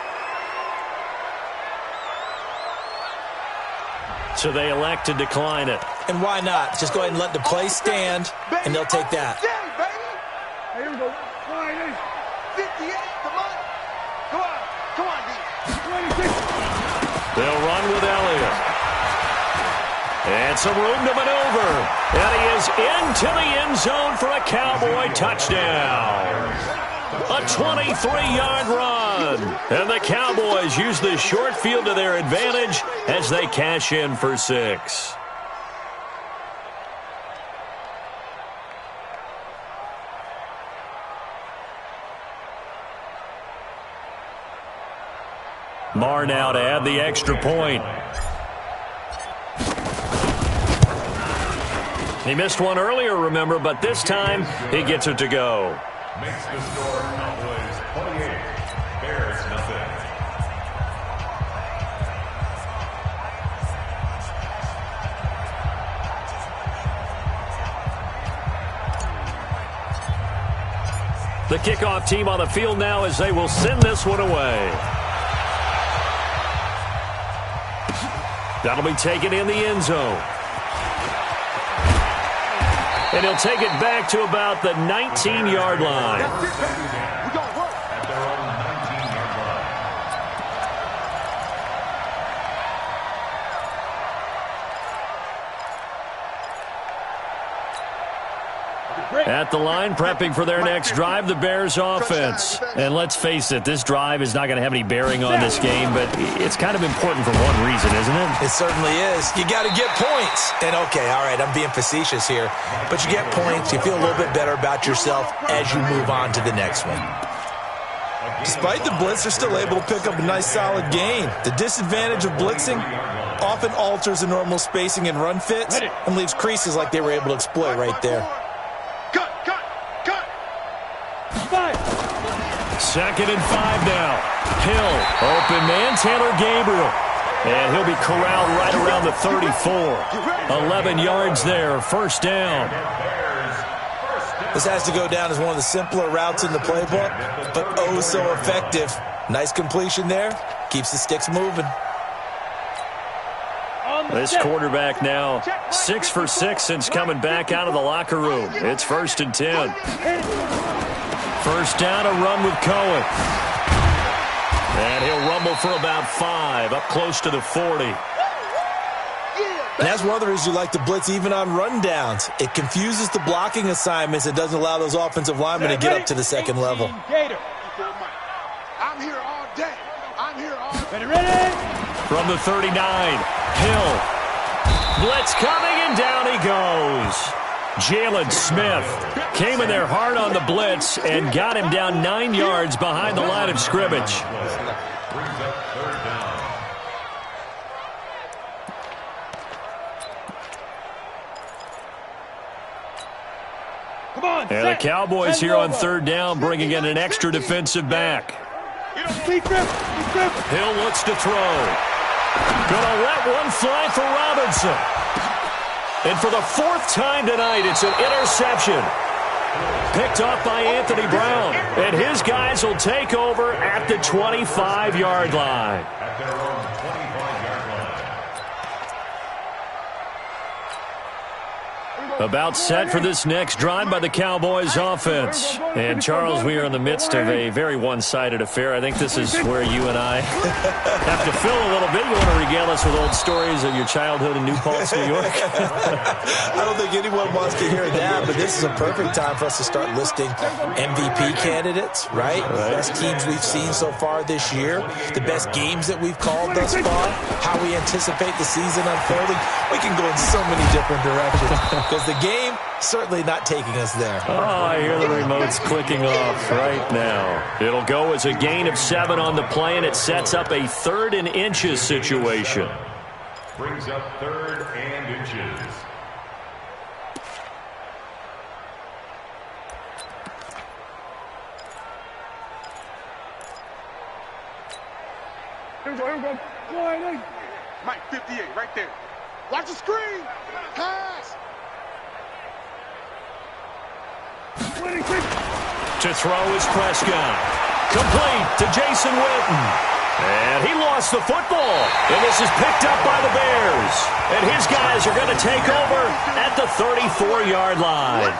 So they elect to decline it. And why not? Just go ahead and let the play stand, and they'll take that. Here we go. 50 some room to maneuver. And he is into the end zone for a Cowboy touchdown. A 23-yard run. And the Cowboys use the short field to their advantage as they cash in for 6. Marr now to add the extra point. He missed one earlier, remember, but this time he gets it to go. Makes the score Cowboys 28, Bears nothing. The kickoff team on the field now as they will send this one away. That'll be taken in the end zone. And he'll take it back to about the 19-yard line. At their own 19-yard line. At the line, prepping for their next drive, the Bears offense. And let's face it, this drive is not going to have any bearing on this game, but it's kind of important for one reason, isn't it? It certainly is. You got to get points. And, okay, all right, I'm being facetious here. But you get points, you feel a little bit better about yourself as you move on to the next one. Despite the blitz, they're still able to pick up a nice, solid gain. The disadvantage of blitzing often alters the normal spacing and run fits and leaves creases like they were able to exploit right there. Second and 5 now. Hill, open man, Taylor Gabriel. And he'll be corralled right around the 34. 11 yards there, first down. This has to go down as one of the simpler routes in the playbook, but oh so effective. Nice completion there. Keeps the sticks moving. This quarterback now 6 for 6 since coming back out of the locker room. It's 1st and 10. First down, a run with Cohen. And he'll rumble for about 5, up close to the 40. And that's one of the reasons you like to blitz even on rundowns. It confuses the blocking assignments and doesn't allow those offensive linemen to get up to the second level. I'm here all day. I'm here all day. Ready? From the 39, Hill. Blitz coming, and down he goes. Jalen Smith came in there hard on the blitz and got him down 9 yards behind the line of scrimmage. And the Cowboys here on 3rd down, bringing in an extra defensive back. Hill looks to throw. Gonna let one fly for Robinson. And for the 4th time tonight, it's an interception. Picked off by Anthony Brown. And his guys will take over at the 25-yard line. At their own 25-yard line. About set for this next drive by the Cowboys offense. And, Charles, we are in the midst of a very one-sided affair. I think this is where you and I have to fill a little bit. You want to regale us with old stories of your childhood in New Paltz, New York? I don't think anyone wants to hear that, but this is a perfect time for us to start listing MVP candidates, right? Best teams we've seen so far this year, the best games that we've called thus far, how we anticipate the season unfolding. We can go in so many different directions because the game certainly not taking us there. Oh, I hear the remote's clicking off right now. It'll go as a gain of 7 on the play, and it sets up a 3rd and inches situation. Brings up 3rd and inches. Here we go. Mike 58, right there. Watch the screen. Pass. To throw is Prescott. Complete to Jason Witten. And he lost the football. And this is picked up by the Bears. And his guys are going to take over at the 34-yard line.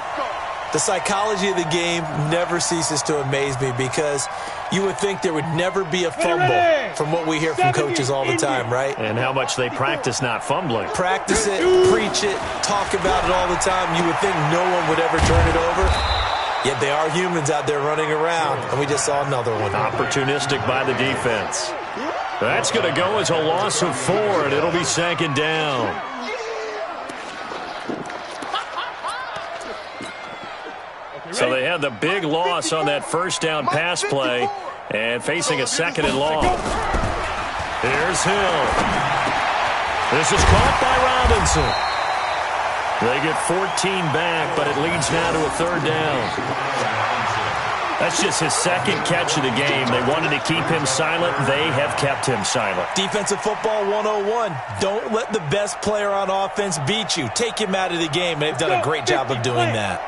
The psychology of the game never ceases to amaze me because you would think there would never be a fumble from what we hear from coaches all the time, right? And how much they practice not fumbling. Practice it, preach it, talk about it all the time. You would think no one would ever turn it over. Yet they are humans out there running around, and we just saw another one. Opportunistic by the defense. That's going to go as a loss of 4, and it'll be 2nd down. So they had the big loss on that first down pass play and facing a 2nd and long. Here's Hill. This is caught by Robinson. They get 14 back, but it leads now to a 3rd down. That's just his 2nd catch of the game. They wanted to keep him silent. They have kept him silent. Defensive football 101. Don't let the best player on offense beat you. Take him out of the game. They've done a great job of doing that.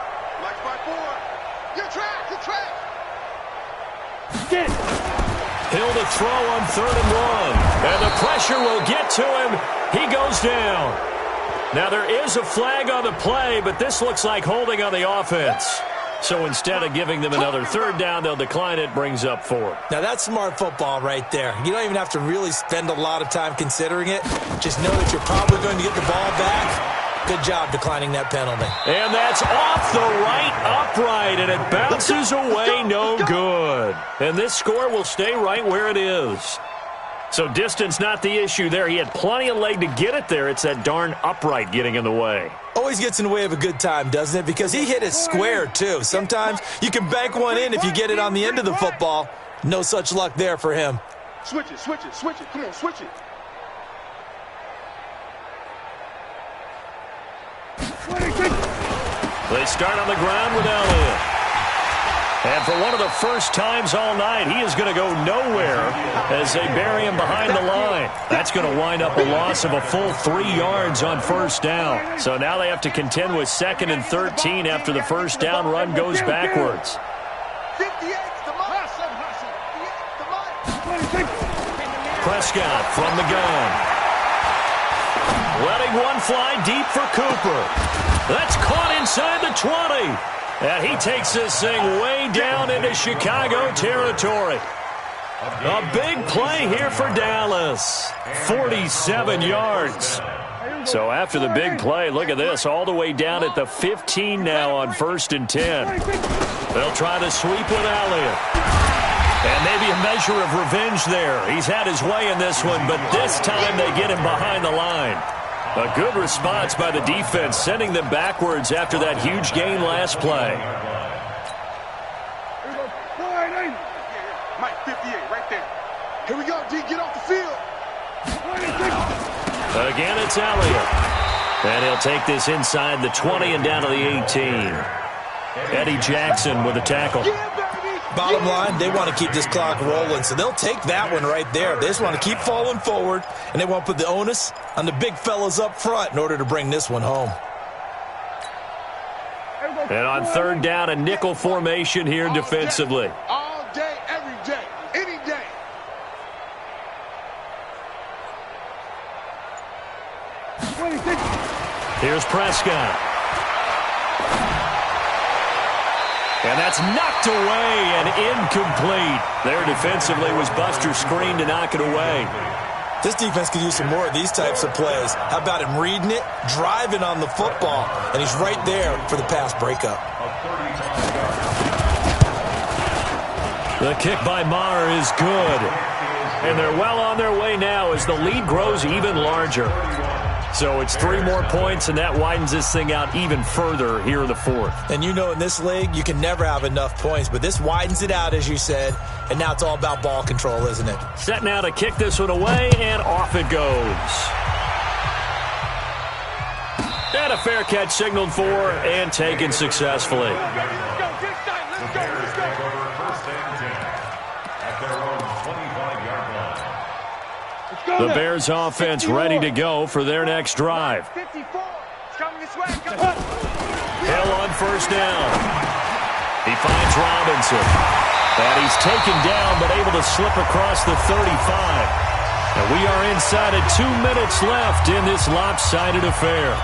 Hill to throw on 3rd and 1. And the pressure will get to him. He goes down. Now there is a flag on the play, but this looks like holding on the offense. So instead of giving them another 3rd down, they'll decline it, brings up 4. Now that's smart football right there. You don't even have to really spend a lot of time considering it. Just know that you're probably going to get the ball back. Good job declining that penalty. And that's off the right upright, and it bounces away, no good. And this score will stay right where it is. So distance not the issue there. He had plenty of leg to get it there. It's that darn upright getting in the way. Always gets in the way of a good time, doesn't it? Because he hit it square, too. Sometimes you can bank one in if you get it on the end of the football. No such luck there for him. Switch it, switch it, switch it. Come on, switch it. They start on the ground with Elliott. And for one of the first times all night, he is going to go nowhere as they bury him behind the line. That's going to wind up a loss of a full 3 yards on 1st down. So now they have to contend with 2nd and 13 after the first down run goes backwards. Prescott from the gun. Letting one fly deep for Cooper. That's caught inside the 20. And he takes this thing way down into Chicago territory. A big play here for Dallas. 47 yards. So after the big play, look at this, all the way down at the 15 now on 1st and 10. They'll try to sweep with Elliott. And maybe a measure of revenge there. He's had his way in this one, but this time they get him behind the line. A good response by the defense, sending them backwards after that huge gain last play. Mike, 58, right there. Here we go, D, get off the field. Again, it's Elliott. And he'll take this inside the 20 and down to the 18. Eddie Jackson with a tackle. Bottom line, they want to keep this clock rolling, so they'll take that one right there. They just want to keep falling forward, and they want to put the onus on the big fellas up front in order to bring this one home. And on 3rd down, a nickel formation here defensively. All day, every day, any day. Here's Prescott. And that's knocked away and incomplete. There defensively was Buster screen to knock it away. This defense could use some more of these types of plays. How about him reading it, driving on the football, and he's right there for the pass breakup. The kick by Maher is good. And they're well on their way now as the lead grows even larger. So it's 3 more points, and that widens this thing out even further here in the 4th. And you know in this league, you can never have enough points, but this widens it out, as you said, and now it's all about ball control, isn't it? Set now to kick this one away, and off it goes. And a fair catch signaled for and taken successfully. The Bears offense ready to go for their next drive. Hill on 1st down. He finds Robinson. And he's taken down but able to slip across the 35. And we are inside of 2 minutes left in this lopsided affair.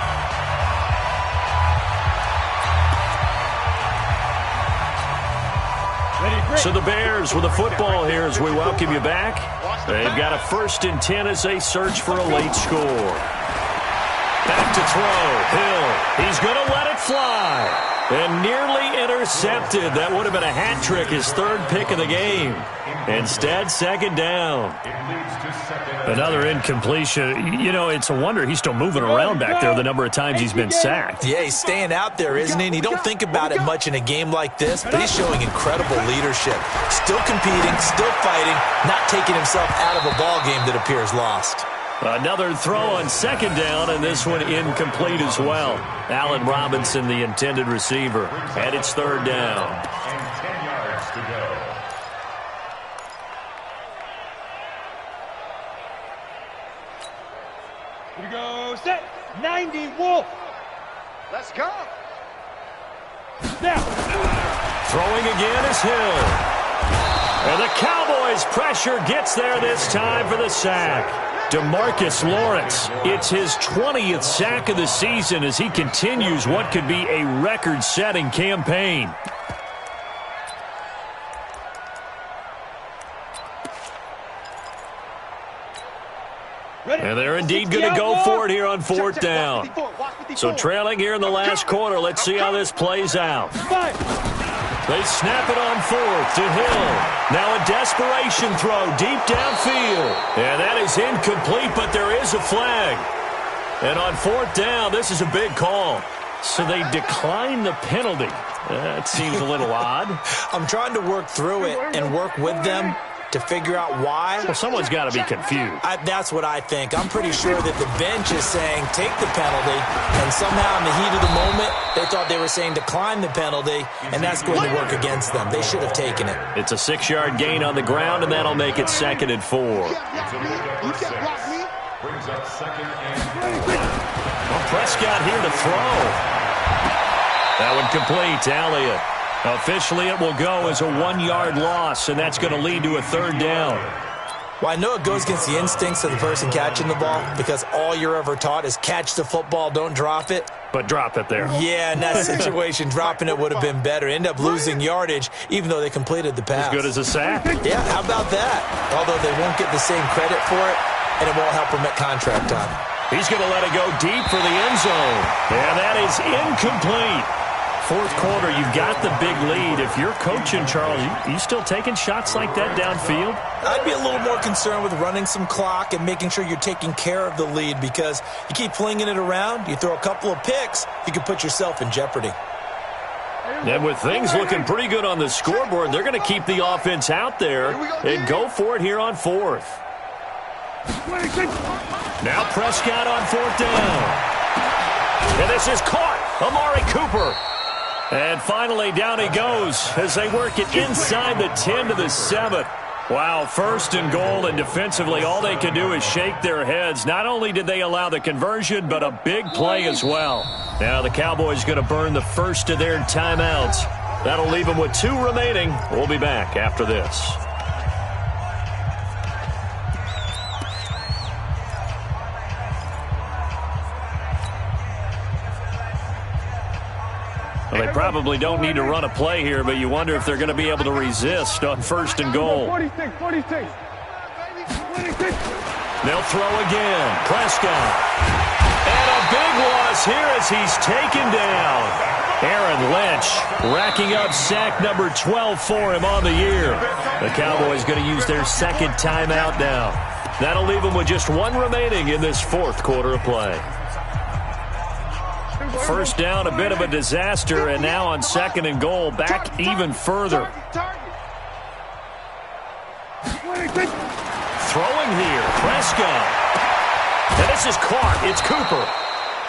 So the Bears with the football here as we welcome you back. They've got a 1st and 10 as they search for a late score. Back to throw. Hill. He's going to let it fly. And nearly intercepted. That would have been a hat trick, his 3rd pick of the game. Instead, 2nd down. Another incompletion. You know, it's a wonder he's still moving around back there the number of times he's been sacked. Yeah, he's staying out there, isn't he? And you don't think about it much in a game like this, but he's showing incredible leadership. Still competing, still fighting, not taking himself out of a ball game that appears lost. Another throw on 2nd down, and this one incomplete as well. Allen Robinson, the intended receiver, and it's 3rd down. And 10 yards to go. Here we go, set, 90, Wolf. Let's go. Now. Throwing again is Hill. And the Cowboys' pressure gets there this time for the sack. DeMarcus Lawrence, it's his 20th sack of the season as he continues what could be a record-setting campaign. And they're indeed going to go for it here on 4th down. So trailing here in the last quarter, let's see how this plays out. They snap it on 4th to Hill. Now a desperation throw deep downfield. And that is incomplete, but there is a flag. And on 4th down, this is a big call. So they decline the penalty. That seems a little odd. I'm trying to work through it and work with them to figure out why. Well, someone's got to be confused. That's what I think. I'm pretty sure that the bench is saying take the penalty, and somehow in the heat of the moment, they thought they were saying decline the penalty, and that's going to work against them. They should have taken it. It's a 6-yard gain on the ground, and that'll make it 2nd and 4. Brings up 2nd and 4. Well, Prescott here to throw. That one complete to Elliott. Officially, it will go as a 1-yard loss, and that's going to lead to a 3rd down. Well, I know it goes against the instincts of the person catching the ball because all you're ever taught is catch the football, don't drop it. But drop it there. Yeah, in that situation, dropping it would have been better. End up losing yardage, even though they completed the pass. As good as a sack. Yeah, how about that? Although they won't get the same credit for it, and it won't help them at contract time. He's going to let it go deep for the end zone. And that is incomplete. 4th quarter, you've got the big lead. If you're coaching, Charles, you still taking shots like that downfield? I'd be a little more concerned with running some clock and making sure you're taking care of the lead because you keep flinging it around, you throw a couple of picks, you can put yourself in jeopardy. And with things looking pretty good on the scoreboard, they're going to keep the offense out there and go for it here on 4th. Now Prescott on 4th down. And this is caught. Amari Cooper. And finally, down he goes as they work it inside the 10 to the 7. Wow, 1st and goal, and defensively, all they can do is shake their heads. Not only did they allow the conversion, but a big play as well. Now the Cowboys going to burn the first of their timeouts. That'll leave them with 2 remaining. We'll be back after this. Well, they probably don't need to run a play here, but you wonder if they're going to be able to resist on 1st and goal. 46. They'll throw again. Prescott. And a big loss here as he's taken down. Aaron Lynch racking up sack number 12 for him on the year. The Cowboys going to use their 2nd timeout now. That'll leave them with just 1 remaining in this 4th quarter of play. 1st down, a bit of a disaster, and now on 2nd and goal, back even further. Throwing here, Prescott. And this is caught. It's Cooper.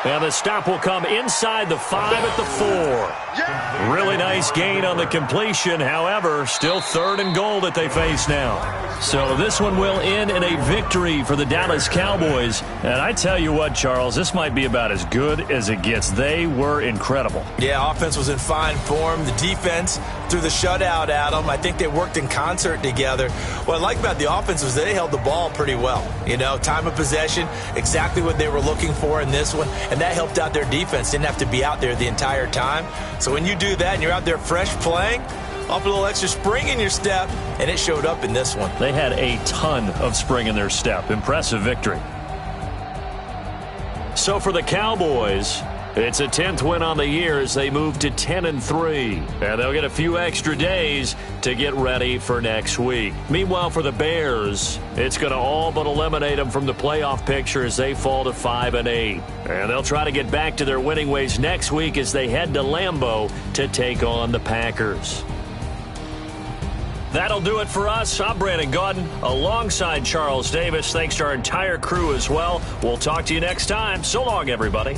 And the stop will come inside the 5 at the 4. Really nice gain on the completion. However, still 3rd and goal that they face now. So this one will end in a victory for the Dallas Cowboys. And I tell you what, Charles, this might be about as good as it gets. They were incredible. Yeah, offense was in fine form. The defense threw the shutout at them. I think they worked in concert together. What I like about the offense was they held the ball pretty well. You know, time of possession, exactly what they were looking for in this one. And that helped out their defense. Didn't have to be out there the entire time. So when you do that and you're out there fresh playing, Off a little extra spring in your step, and it showed up in this one. They had a ton of spring in their step. Impressive victory. So for the Cowboys, it's a 10th win on the year as they move to 10-3. And they'll get a few extra days to get ready for next week. Meanwhile, for the Bears, it's going to all but eliminate them from the playoff picture as they fall to 5-8. And they'll try to get back to their winning ways next week as they head to Lambeau to take on the Packers. That'll do it for us. I'm Brandon Gaudin alongside Charles Davis. Thanks to our entire crew as well. We'll talk to you next time. So long, everybody.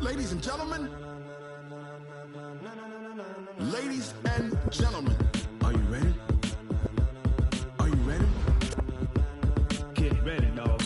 Ladies and gentlemen, are you ready? Are you ready? Get ready, dog.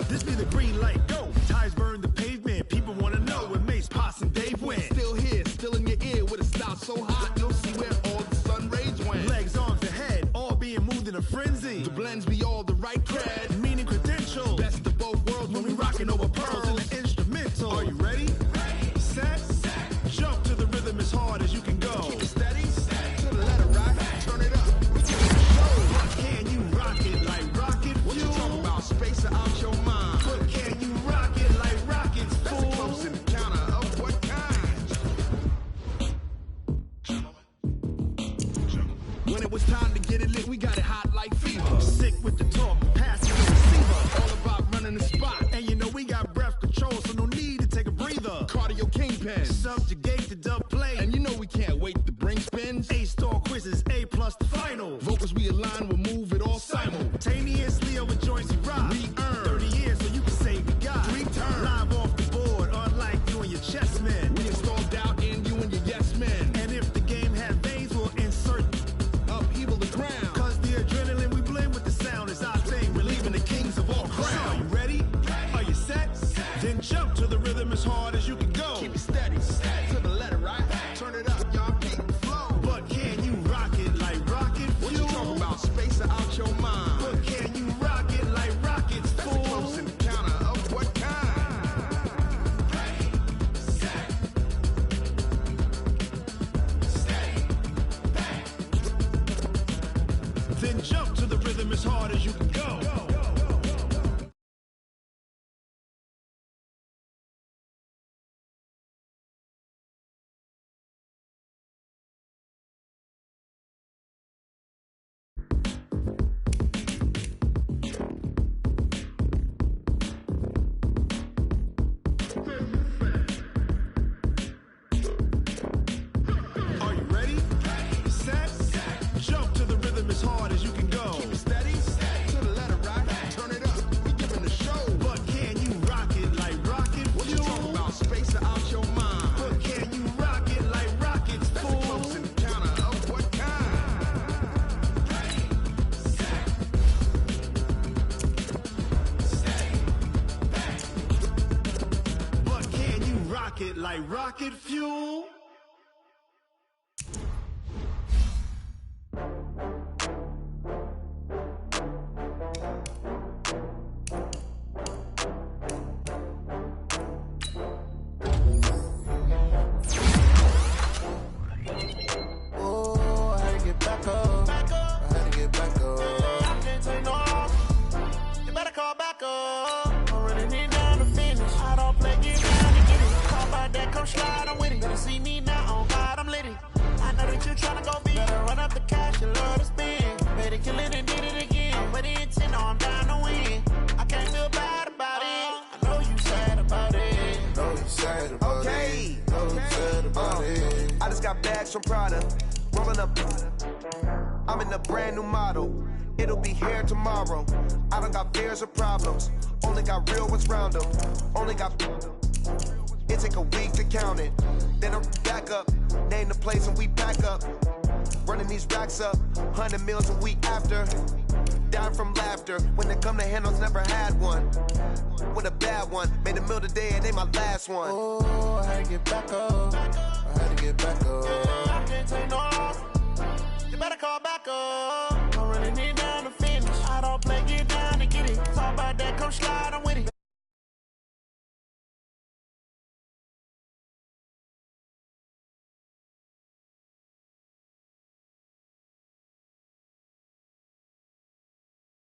This be the green light, go. Ties burn the pavement. People want to know where Mace, Poss, and Dave went. Still here, still in your ear with a style so hot, you'll see where all the sun rays went. Legs, arms, and head, all being moved in a frenzy. The blends be all the right cred, meaning credentials. Best of both worlds when we rocking over pearls in the instrumental. Are you ready? Set, jump to the rhythm as hard as you can go. Keep it steady, to the letter rock, turn it up. Can you rock it like rocket fuel? What you talking about? Space or out your mind? But can you rock it like rockets, fool? That's a close encounter of what kind? When it was time to get it lit, we got it hot like fever. Sick with the talk, passive the receiver. All about running the spot. And you know we got breath control, so no need to take a breather. Cardio kingpin, subjugate the dub play. And you know we can't wait to bring spins. A-star quizzes, A+ the final. Vocals we align, we'll move it all simultaneously over joints we rock. We earn 30 years so you can say we got 3 turns. Live off the board, unlike you and your chess men. We install doubt in you and your yes men. And if the game had veins, we'll insert upheaval the ground. Cause the adrenaline we blend with the sound is our thing. We're leaving the kings of all crowns. So are you ready? Are you set? Then jump to the rhythm as hard as you can go. Keep as hard as you can go. Are you ready? Set. Jump to the rhythm as hard as you can go. Keep it steady. To the letter, right? Turn it up. We giving the show. But can you rock it like rocket fuel? What you talking about? Space out your mind. But can you rock it like rockets, fool? That's a close encounter of what kind? But can you rock it like rocket fuel? Oh, I had to get back up. I had to get back up. I can't take no loss. You better call back up. I'm running it down to finish. I don't play, get down to get it. Talk about that, come slide, I'm with it. Better see me now, on God, I'm litty. I know that you tryna go big. Better run up the cash, you love to spend. Better kill it and did it again. I'm with the intent, no, I'm down to win. I can't feel bad about it. I know you sad about it. Know you sad about it. Know you sad about it. I just got bags from Prada, rolling up. I'm in a brand new model. It'll be here tomorrow. I don't got fears or problems. Only got real ones round them. Only got. It take a week to count it. Then I'm back up. Name the place and we back up. Running these racks up. 100 meals a week after. Down from laughter. When it come to handles, never had one. With a bad one. Made a meal today and they my last one. Oh, I had to get back up. I had to get back up. I can't take no loss. You better call back up. I'm running it down to finish. I don't play, get down to get it. Talk about that, come slide, I'm